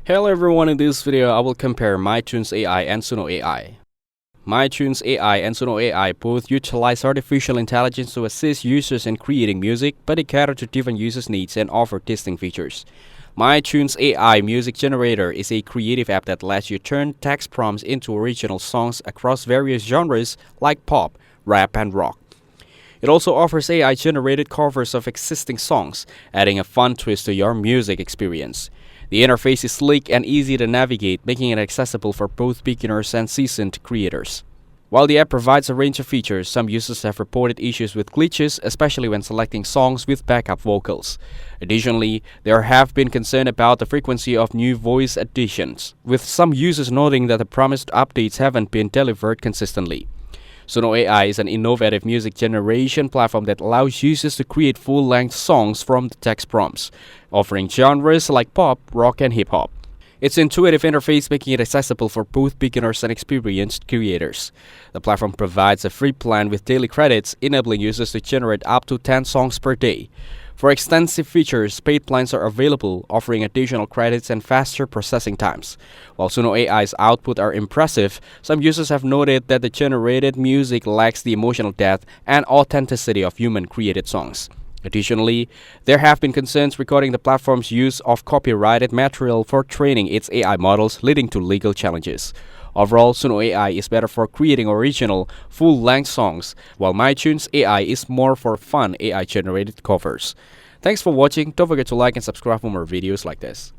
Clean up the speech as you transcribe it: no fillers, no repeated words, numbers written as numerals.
Hello everyone, in this video I will compare MyTunes AI and Suno AI. MyTunes AI and Suno AI both utilize artificial intelligence to assist users in creating music, but they cater to different users' needs and offer distinct features. MyTunes AI Music Generator is a creative app that lets you turn text prompts into original songs across various genres like pop, rap, and rock. It also offers AI-generated covers of existing songs, adding a fun twist to your music experience. The interface is sleek and easy to navigate, making it accessible for both beginners and seasoned creators. While the app provides a range of features, some users have reported issues with glitches, especially when selecting songs with backup vocals. Additionally, there have been concerns about the frequency of new voice additions, with some users noting that the promised updates haven't been delivered consistently. Suno AI is an innovative music generation platform that allows users to create full-length songs from the text prompts, offering genres like pop, rock, and hip-hop. Its intuitive interface making it accessible for both beginners and experienced creators. The platform provides a free plan with daily credits, enabling users to generate up to 10 songs per day. For extensive features, paid plans are available, offering additional credits and faster processing times. While Suno AI's output are impressive, some users have noted that the generated music lacks the emotional depth and authenticity of human-created songs. Additionally, there have been concerns regarding the platform's use of copyrighted material for training its AI models, leading to legal challenges. Overall, Suno AI is better for creating original, full-length songs, while MyTunes AI is more for fun AI-generated covers. Thanks for watching. Don't forget to like and subscribe for more videos like this.